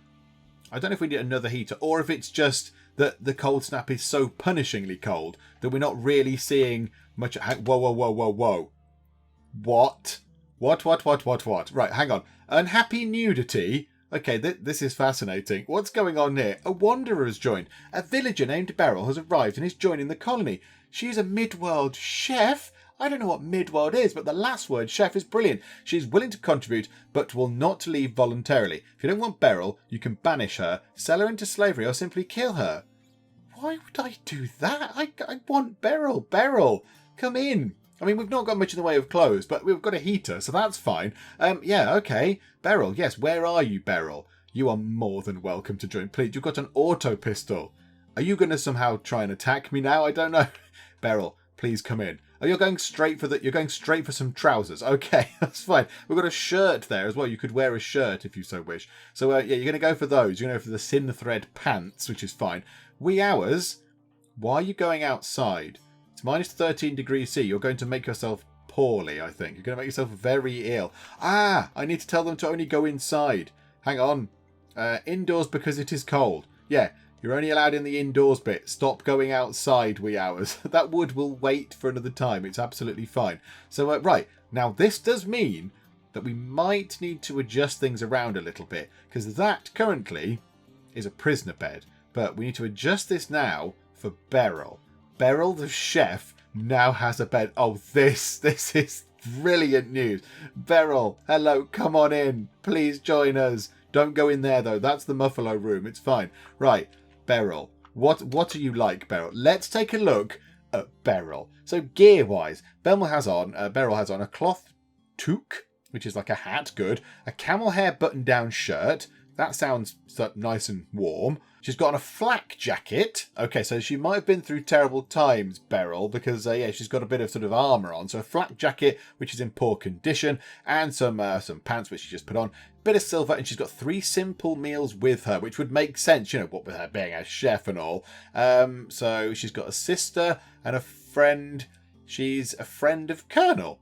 Or if it's just that the cold snap is so punishingly cold that we're not really seeing much... Whoa. What? What? Right, hang on. Unhappy nudity? Okay, this is fascinating. What's going on here? A wanderer has joined. A villager named Beryl has arrived and is joining the colony. She is a mid-world chef. I don't know what midworld is, but the last word, chef, is brilliant. She's willing to contribute, but will not leave voluntarily. If you don't want Beryl, you can banish her, sell her into slavery, or simply kill her. Why would I do that? I want Beryl. Beryl, come in. I mean, we've not got much in the way of clothes, but we've got a heater, so that's fine. Yeah, okay. Beryl, yes, where are you, Beryl? You are more than welcome to join. Please, you've got an auto pistol. Are you going to somehow try and attack me now? I don't know. Beryl, please come in. Oh, you're going straight for some trousers. Okay, that's fine. We've got a shirt there as well. You could wear a shirt if you so wish. So, yeah, you're going to go for those. You're going to go for the thin thread pants, which is fine. Wee hours, why are you going outside? It's minus 13 degrees C. You're going to make yourself poorly, I think. You're going to make yourself very ill. Ah, I need to tell them to only go inside. Hang on. Indoors because it is cold. Yeah, you're only allowed in the indoors bit. Stop going outside, wee hours. That wood will wait for another time. It's absolutely fine. So, right. Now, this does mean that we might need to adjust things around a little bit, because that currently is a prisoner bed. But we need to adjust this now for Beryl. Beryl, the chef, now has a bed. Oh, this is brilliant news. Beryl, hello, come on in. Please join us. Don't go in there, though. That's the Muffalo room. It's fine. Right, Beryl. What are you like, Beryl? Let's take a look at Beryl. So, gear-wise, Beryl has on a cloth toque, which is like a hat, good. A camel hair button-down shirt. That sounds nice and warm. She's got on a flak jacket. Okay, so she might have been through terrible times, Beryl, because, yeah, she's got a bit of sort of armour on. So a flak jacket, which is in poor condition, and some pants, which she just put on. Bit of silver, and she's got 3 simple meals with her, which would make sense, you know, what with her being a chef and all. So she's got a sister and a friend. She's a friend of Colonel.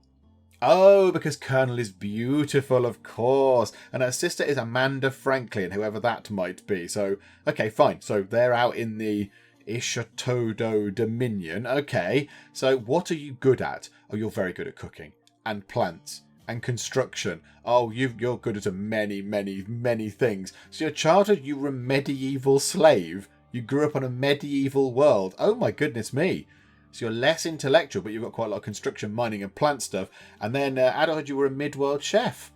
Oh, because Colonel is beautiful, of course. And her sister is Amanda Franklin, whoever that might be. So, okay, fine. So they're out in the Ishatodo Dominion. Okay, so what are you good at? Oh, you're very good at cooking. And plants. And construction. Oh, you're good at many, many, many things. So your childhood, you were a medieval slave. You grew up on a medieval world. Oh, my goodness me. So you're less intellectual, but you've got quite a lot of construction, mining and plant stuff. And then adulthood, you were a mid-world chef,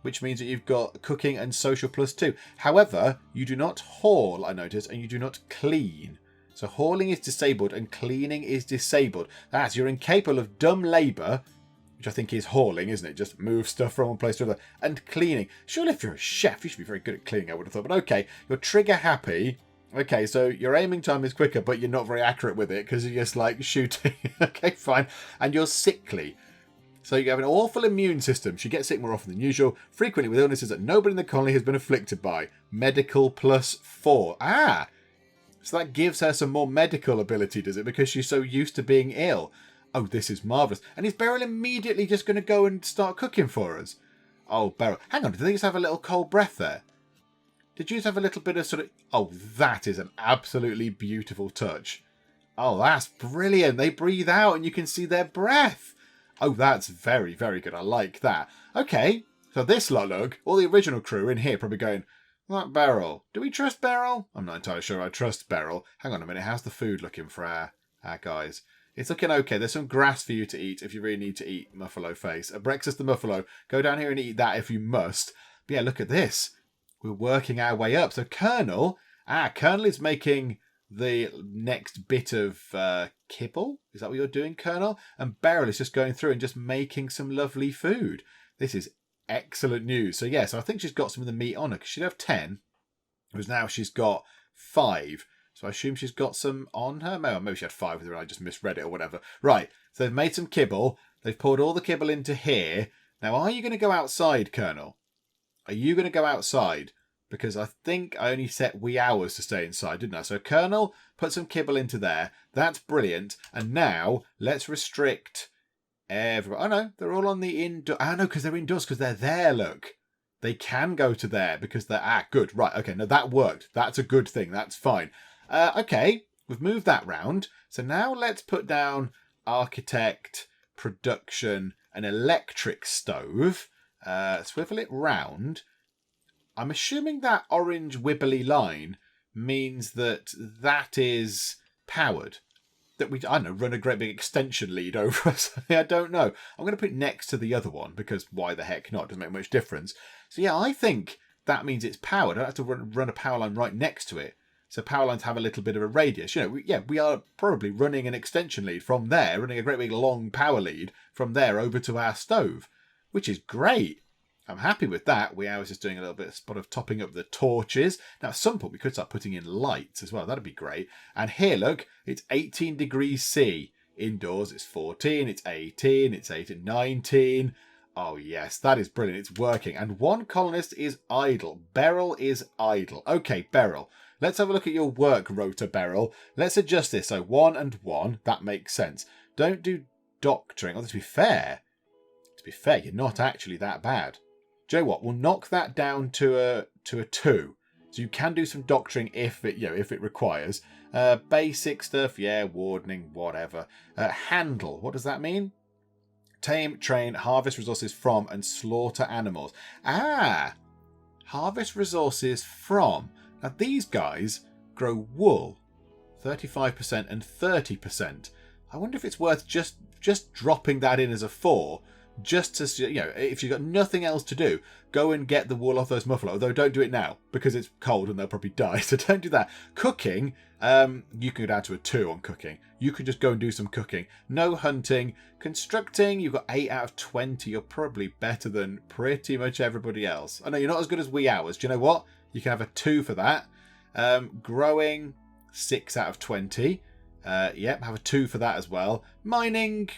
which means that you've got cooking and social +2. However, you do not haul, I noticed, and you do not clean. So hauling is disabled and cleaning is disabled. That's, you're incapable of dumb labour, which I think is hauling, isn't it? Just move stuff from one place to another. And cleaning. Surely if you're a chef, you should be very good at cleaning, I would have thought. But okay, you're trigger happy. Okay, so your aiming time is quicker, but you're not very accurate with it because you're just like shooting. Okay, fine. And you're sickly. So you have an awful immune system. She gets sick more often than usual, frequently with illnesses that nobody in the colony has been afflicted by. Medical +4. Ah! So that gives her some more medical ability, does it? Because she's so used to being ill. Oh, this is marvellous. And is Beryl immediately just going to go and start cooking for us? Oh, Beryl. Hang on, did they just have a little cold breath there? Did you just have a little bit of sort of... Oh, that is an absolutely beautiful touch. Oh, that's brilliant. They breathe out and you can see their breath. Oh, that's very, very good. I like that. Okay, so this lot, look, all the original crew in here probably going, that Beryl. Do we trust Beryl? I'm not entirely sure I trust Beryl. Hang on a minute. How's the food looking for our guys? It's looking okay. There's some grass for you to eat if you really need to eat, Muffalo Face. A breakfast the Muffalo. Go down here and eat that if you must. But yeah, look at this. We're working our way up. So Colonel is making the next bit of kibble. Is that what you're doing, Colonel? And Beryl is just going through and just making some lovely food. This is excellent news. So yes, I think she's got some of the meat on her because she'd have 10. Whereas now she's got 5. So I assume she's got some on her. Maybe she had 5 with her and I just misread it or whatever. Right, so they've made some kibble. They've poured all the kibble into here. Now, are you going to go outside, Colonel? Are you going to go outside? Because I think I only set wee hours to stay inside, didn't I? So Colonel, put some kibble into there. That's brilliant. And now let's restrict everyone. Oh, no, they're all on the indoor. Oh, no, because they're indoors because they're there, look. They can go to there because they're... good. Right, okay. No, that worked. That's a good thing. That's fine. Okay, we've moved that round. So now let's put down architect, production, an electric stove. Swivel it round. I'm assuming that orange wibbly line means that is powered. that we, I don't know, run a great big extension lead over us. I don't know. I'm going to put it next to the other one because why the heck not? Doesn't make much difference. So yeah, I think that means it's powered. I don't have to run a power line right next to it. So power lines have a little bit of a radius. You know, we are probably running an extension lead from there, running a great big long power lead from there over to our stove, which is great. I'm happy with that. I was just doing a little bit of spot of topping up the torches. Now, at some point, we could start putting in lights as well. That'd be great. And here, look, it's 18 degrees C. Indoors, it's 14, it's 18, it's 18, 19. Oh, yes, that is brilliant. It's working. And one colonist is idle. Beryl is idle. Okay, Beryl. Let's have a look at your work rota, Beryl. Let's adjust this. So 1 and 1. That makes sense. Don't do doctoring. Oh, to be fair, you're not actually that bad. Do you know what? We'll knock that down to a 2. So you can do some doctoring if it requires. Basic stuff, yeah, wardening, whatever. Handle, what does that mean? Tame, train, harvest resources from, and slaughter animals. Ah! Harvest resources from. Now these guys grow wool. 35% and 30%. I wonder if it's worth just dropping that in as a 4. Just to, if you've got nothing else to do, go and get the wool off those muffalo. Although don't do it now because it's cold and they'll probably die. So don't do that. Cooking, you can go down to a 2 on cooking. You can just go and do some cooking. No hunting. Constructing, you've got 8 out of 20. You're probably better than pretty much everybody else. I know you're not as good as wee hours. Do you know what? You can have a 2 for that. Growing, 6 out of 20. Yep, have a 2 for that as well. Mining.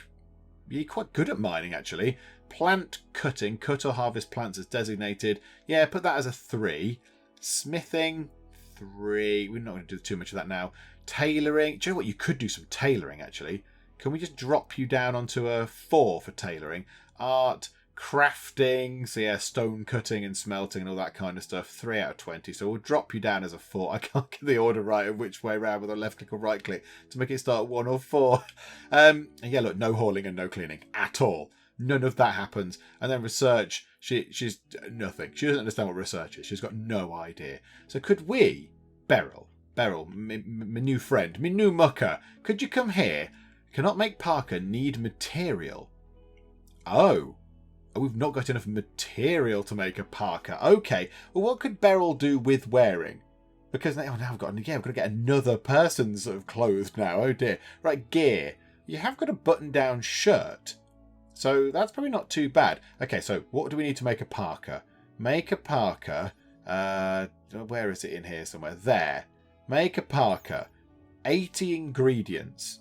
You're quite good at mining, actually. Plant cutting. Cut or harvest plants as designated. Yeah, put that as a 3. Smithing, 3. We're not going to do too much of that now. Tailoring. Do you know what? You could do some tailoring, actually. Can we just drop you down onto a 4 for tailoring? Art, crafting. So, yeah, stone cutting and smelting and all that kind of stuff. 3 out of 20. So we'll drop you down as a 4. I can't get the order right of which way around with a left click or right click to make it start 1 or 4. Yeah, look, no hauling and no cleaning at all. None of that happens. And then research, she's nothing. She doesn't understand what research is. She's got no idea. So could we, Beryl, my new friend, my new mucker, could you come here? Cannot make Parker need material. Oh, we've not got enough material to make a parka. Okay, well, what could Beryl do with wearing? Because now we've got to get another person's sort of clothes now. Oh dear. Right, gear. You have got a button-down shirt, so that's probably not too bad. Okay, so what do we need to make a parka? Make a parka. Where is it in here somewhere? There. Make a parka. 80 ingredients.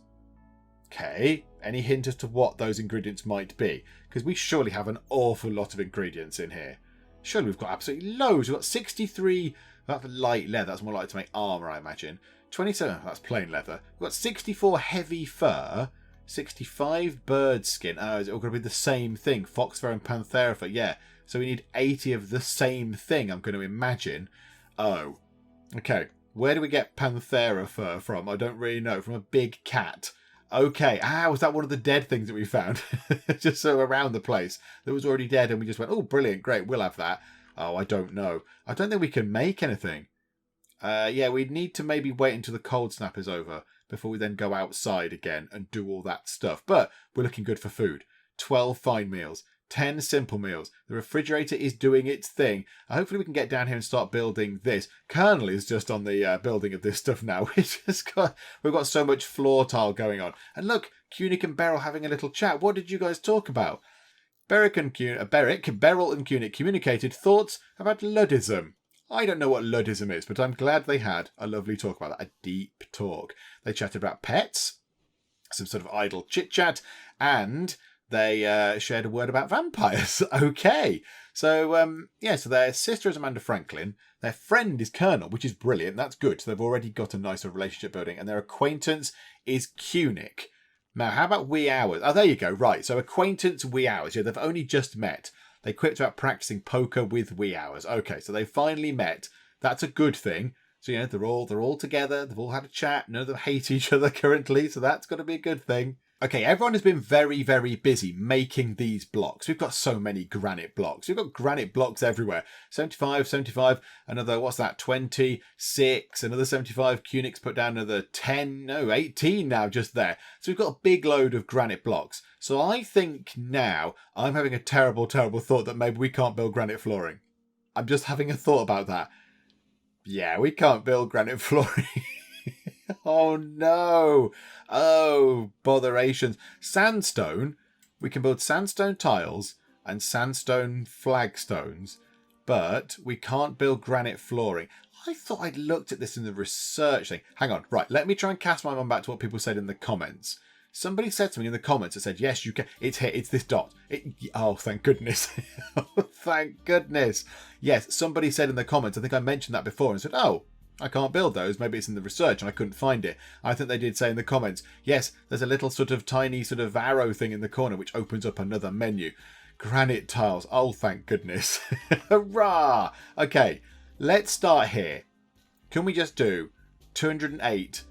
Okay. Any hint as to what those ingredients might be? Because we surely have an awful lot of ingredients in here. Surely we've got absolutely loads. We've got 63... That's light leather. That's more likely to make armour, I imagine. 27... That's plain leather. We've got 64 heavy fur. 65 bird skin. Oh, is it all going to be the same thing? Fox fur and panthera fur. Yeah. So we need 80 of the same thing, I'm going to imagine. Oh. Okay. Where do we get panthera fur from? I don't really know. From a big cat. Okay. Was that one of the dead things that we found? Just so around the place that was already dead and we just went, oh, brilliant, great, we'll have that. Oh, I don't know. I don't think we can make anything. Yeah, we'd need to maybe wait until the cold snap is over before we then go outside again and do all that stuff. But we're looking good for food. 12 fine meals. 10 simple meals. The refrigerator is doing its thing. Hopefully we can get down here and start building this. Colonel is just on the building of this stuff now. We've got so much floor tile going on. And look, Cunning and Beryl having a little chat. What did you guys talk about? Beryl and Cunning communicated thoughts about Luddism. I don't know what Luddism is, but I'm glad they had a lovely talk about that. A deep talk. They chatted about pets, some sort of idle chit-chat, and they shared a word about vampires. Okay. So, so their sister is Amanda Franklin. Their friend is Colonel, which is brilliant. That's good. So they've already got a nicer relationship building. And their acquaintance is Cunning. Now, how about wee hours? Oh, there you go. Right. So acquaintance, wee hours. Yeah, they've only just met. They quipped about practicing poker with wee hours. Okay, so they finally met. That's a good thing. So, they're all together. They've all had a chat. None of them hate each other currently. So that's got to be a good thing. Okay, everyone has been very, very busy making these blocks. We've got so many granite blocks. We've got granite blocks everywhere. 75, 75, another, what's that, 26, another 75. Cunic's put down another 10, no, 18 now just there. So we've got a big load of granite blocks. So I think now I'm having a terrible, terrible thought that maybe we can't build granite flooring. I'm just having a thought about that. Yeah, we can't build granite flooring. Oh no! Oh, botherations. Sandstone. We can build sandstone tiles and sandstone flagstones, but we can't build granite flooring. I thought I'd looked at this in the research thing. Hang on, right, let me try and cast my mind back to what people said in the comments. Somebody said something in the comments that said, yes, you can. It's here. It's this dot. Oh, thank goodness. Oh, thank goodness. Yes, somebody said in the comments, I think I mentioned that before, and said, oh, I can't build those. Maybe it's in the research and I couldn't find it. I think they did say in the comments, yes, there's a little sort of tiny sort of arrow thing in the corner which opens up another menu. Granite tiles. Oh, thank goodness. Hurrah! Okay, let's start here. Can we just do 208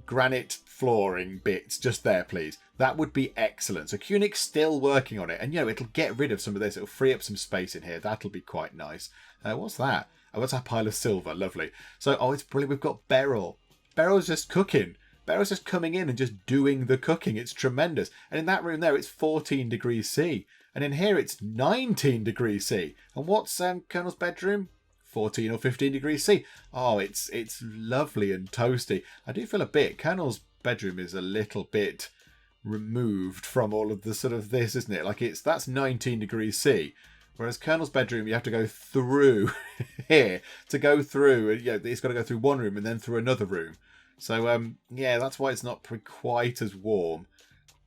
granite flooring bits just there, please? That would be excellent. So Cunic's still working on it. And, you know, it'll get rid of some of this. It'll free up some space in here. That'll be quite nice. What's that? Oh, what's that pile of silver? Lovely. So, oh, it's brilliant. We've got Beryl. Beryl's just cooking. Beryl's just coming in and just doing the cooking. It's tremendous. And in that room there, it's 14 degrees C. And in here, it's 19 degrees C. And what's Colonel's bedroom? 14 or 15 degrees C. Oh, it's lovely and toasty. I do feel a bit. Colonel's bedroom is a little bit removed from all of the sort of this, isn't it? Like that's 19 degrees C. Whereas Colonel's bedroom, you have to go through here to go through. You know, it's got to go through one room and then through another room. So, yeah, that's why it's not quite as warm.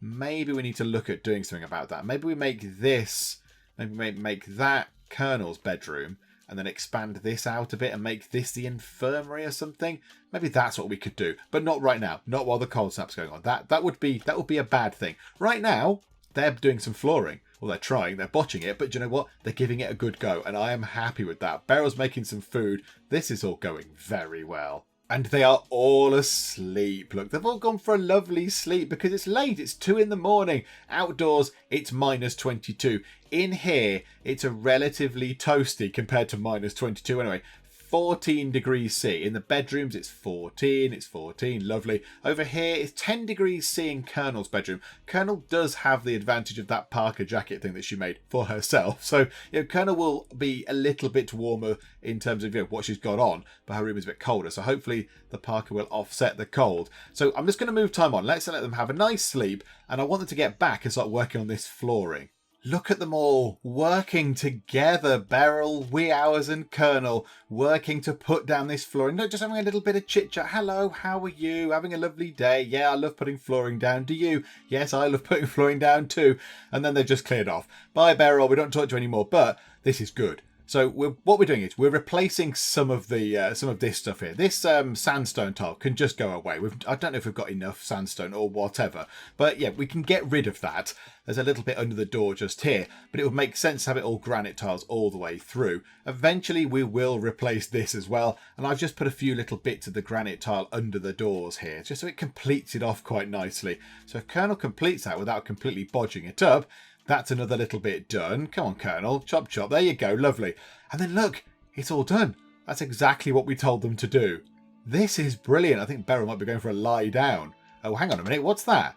Maybe we need to look at doing something about that. Maybe we make this, maybe make that Colonel's bedroom and then expand this out a bit and make this the infirmary or something. Maybe that's what we could do, but not right now. Not while the cold snap's going on. That would be a bad thing. Right now, they're doing some flooring. Well, they're trying, they're botching it, but do you know what? They're giving it a good go, and I am happy with that. Beryl's making some food. This is all going very well. And they are all asleep. Look, they've all gone for a lovely sleep because it's late. It's 2 in the morning. Outdoors, it's minus 22. In here, it's a relatively toasty compared to minus 22 anyway. 14 degrees C. In the bedrooms, it's 14. It's 14. Lovely. Over here, it's 10 degrees C in Colonel's bedroom. Colonel does have the advantage of that parka jacket thing that she made for herself. So, you know, Colonel will be a little bit warmer in terms of, you know, what she's got on, but her room is a bit colder. So hopefully the parka will offset the cold. So I'm just going to move time on. Let's let them have a nice sleep. And I want them to get back and start working on this flooring. Look at them all working together. Beryl, wee hours and Colonel working to put down this flooring. No, just having a little bit of chit chat. Hello, how are you? Having a lovely day. Yeah, I love putting flooring down. Do you? Yes, I love putting flooring down too. And then they're just cleared off. Bye, Beryl. We don't talk to you anymore, but this is good. So what we're doing is we're replacing some of this stuff here. This sandstone tile can just go away. I don't know if we've got enough sandstone or whatever, but yeah, we can get rid of that. There's a little bit under the door just here, but it would make sense to have it all granite tiles all the way through. Eventually, we will replace this as well, and I've just put a few little bits of the granite tile under the doors here, just so it completes it off quite nicely. So if Colonel completes that without completely bodging it up, that's another little bit done. Come on, Colonel. Chop, chop. There you go. Lovely. And then look, it's all done. That's exactly what we told them to do. This is brilliant. I think Beryl might be going for a lie down. Oh, hang on a minute. What's that?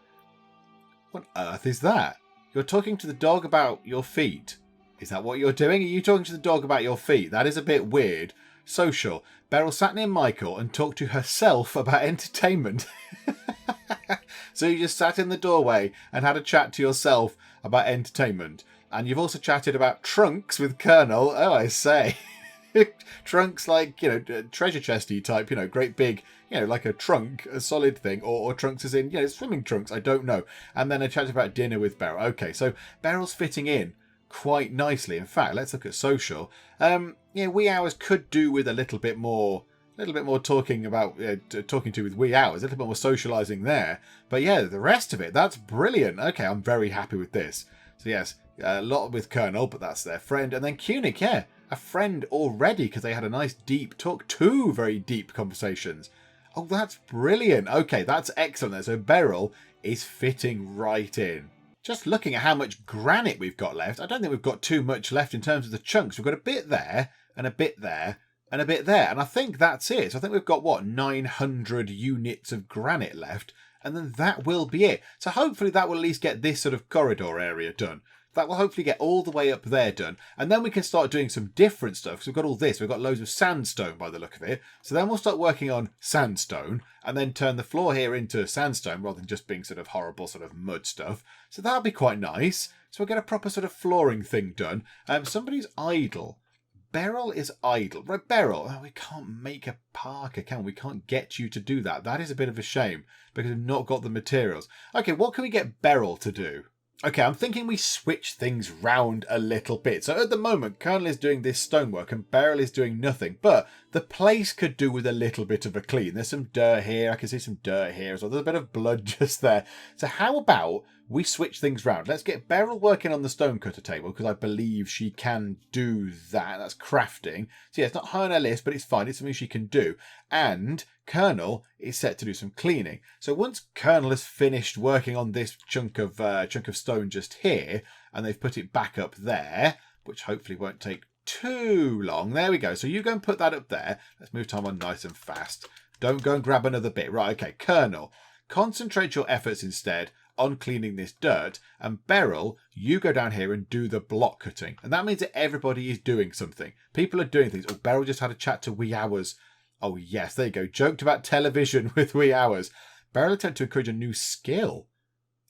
What on earth is that? You're talking to the dog about your feet. Is that what you're doing? Are you talking to the dog about your feet? That is a bit weird. Social. Beryl sat near Michael and talked to herself about entertainment. So you just sat in the doorway and had a chat to yourself about entertainment. And you've also chatted about trunks with Colonel. Oh, I say. Trunks like, you know, treasure chesty type, you know, great big, you know, like a trunk, a solid thing, or trunks as in, you know, swimming trunks, I don't know. And then I chatted about dinner with Beryl. Okay, so Beryl's fitting in quite nicely. In fact, let's look at social. Yeah, wee hours could do with a little bit more talking about talking to with wee hours, a little bit more socialising there. But yeah, the rest of it, that's brilliant. Okay, I'm very happy with this. So yes, a lot with Colonel, but that's their friend. And then Cunic, yeah, a friend already because they had a nice deep talk, 2 very deep conversations. Oh, that's brilliant. Okay, that's excellent there. So Beryl is fitting right in. Just looking at how much granite we've got left, I don't think we've got too much left in terms of the chunks. We've got a bit there, and a bit there, and a bit there. And I think that's it. So I think we've got, what, 900 units of granite left, and then that will be it. So hopefully that will at least get this sort of corridor area done. That will hopefully get all the way up there done. And then we can start doing some different stuff. So we've got all this. We've got loads of sandstone by the look of it. So then we'll start working on sandstone and then turn the floor here into sandstone rather than just being sort of horrible sort of mud stuff. So that'll be quite nice. So we'll get a proper sort of flooring thing done. Somebody's idle. Beryl is idle. Right, Beryl, we can't make a Parker, can we? We can't get you to do that. That is a bit of a shame because we've not got the materials. Okay, what can we get Beryl to do? Okay, I'm thinking we switch things round a little bit. So at the moment, Colonel is doing this stonework and Beryl is doing nothing. But the place could do with a little bit of a clean. There's some dirt here. I can see some dirt here as well. There's a bit of blood just there. So how about we switch things round? Let's get Beryl working on the stonecutter table because I believe she can do that. That's crafting. So yeah, it's not high on her list, but it's fine. It's something she can do. And Colonel is set to do some cleaning. So once Colonel has finished working on this chunk of stone just here, and they've put it back up there, which hopefully won't take too long. There we go. So you go and put that up there. Let's move time on nice and fast. Don't go and grab another bit. Right, okay, Colonel, concentrate your efforts instead on cleaning this dirt, and Beryl, you go down here and do the block cutting. And that means that everybody is doing something. People are doing things. Oh, Beryl just had a chat to Wee Hours. Oh, yes, there you go. Joked about television with Wee Hours. Beryl attempted to encourage a new skill.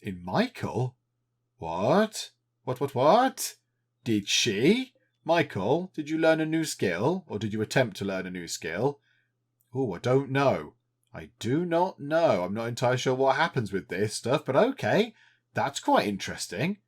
In Michael? What? What? Did she? Michael, did you learn a new skill? Or did you attempt to learn a new skill? Oh, I don't know. I do not know. I'm not entirely sure what happens with this stuff, but okay. That's quite interesting.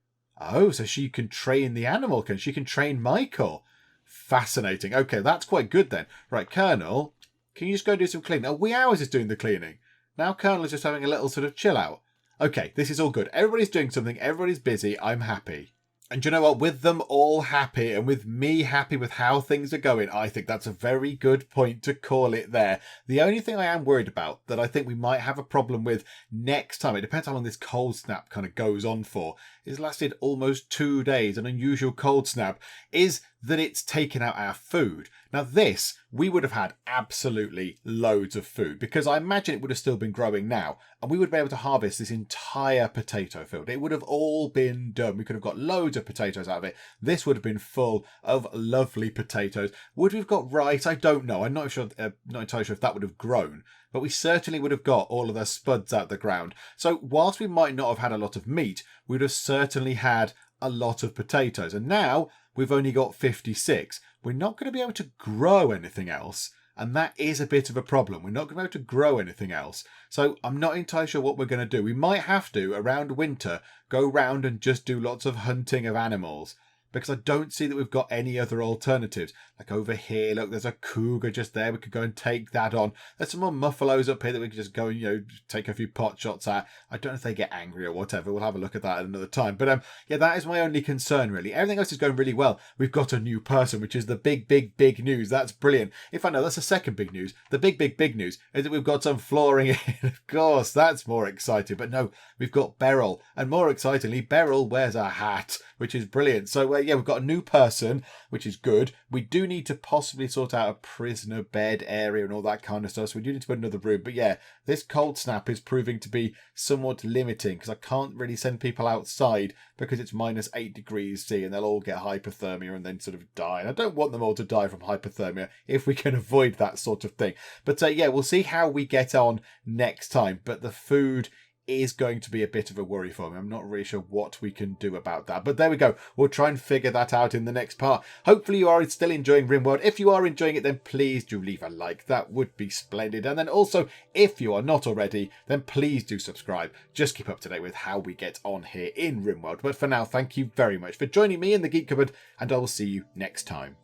Oh, so she can train the animal, can she? Can train Michael. Fascinating. Okay, that's quite good then. Right, Colonel, can you just go do some cleaning? Oh, Wee Hours is doing the cleaning. Now Colonel is just having a little sort of chill out. Okay, this is all good. Everybody's doing something. Everybody's busy. I'm happy. And you know what? With them all happy and with me happy with how things are going, I think that's a very good point to call it there. The only thing I am worried about that I think we might have a problem with next time, it depends how long this cold snap kind of goes on for, it's lasted almost 2 days, an unusual cold snap, is that it's taken out our food. Now this, we would have had absolutely loads of food because I imagine it would have still been growing now and we would be able to harvest this entire potato field. It would have all been done. We could have got loads of potatoes out of it. This would have been full of lovely potatoes. Would we have got rice? I don't know. I'm not entirely sure if that would have grown, but we certainly would have got all of the spuds out the ground. So whilst we might not have had a lot of meat, we would have certainly had a lot of potatoes. And now we've only got 56. We're not going to be able to grow anything else. And that is a bit of a problem. We're not going to be able to grow anything else. So I'm not entirely sure what we're going to do. We might have to, around winter, go round and just do lots of hunting of animals. Because I don't see that we've got any other alternatives. Like over here, look, there's a cougar just there. We could go and take that on. There's some more muffalos up here that we could just go and, take a few pot shots at. I don't know if they get angry or whatever. We'll have a look at that at another time. But yeah, that is my only concern, really. Everything else is going really well. We've got a new person, which is the big news. That's brilliant. If I know, that's the second big news. The big news is that we've got some flooring in. Of course, that's more exciting. But no, we've got Beryl. And more excitingly, Beryl wears a hat, which is brilliant. So yeah, we've got a new person, which is good. We do need to possibly sort out a prisoner bed area and all that kind of stuff. So we do need to put another room. But yeah, this cold snap is proving to be somewhat limiting because I can't really send people outside because it's minus 8 degrees C and they'll all get hypothermia and then sort of die. And I don't want them all to die from hypothermia if we can avoid that sort of thing. But yeah, we'll see how we get on next time. But the food is going to be a bit of a worry for me. I'm not really sure what we can do about that. But there we go. We'll try and figure that out in the next part. Hopefully you are still enjoying Rimworld. If you are enjoying it, then please do leave a like. That would be splendid. And then also, if you are not already, then please do subscribe. Just keep up to date with how we get on here in Rimworld. But for now, thank you very much for joining me in the Geek Cupboard, and I will see you next time.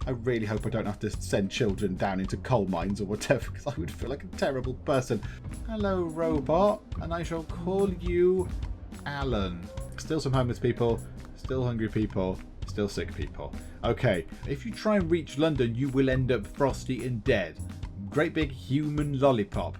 I really hope I don't have to send children down into coal mines or whatever, because I would feel like a terrible person. Hello, robot, and I shall call you Alan. Still some homeless people, still hungry people, still sick people. Okay, if you try and reach London, you will end up frosty and dead. Great big human lollipop.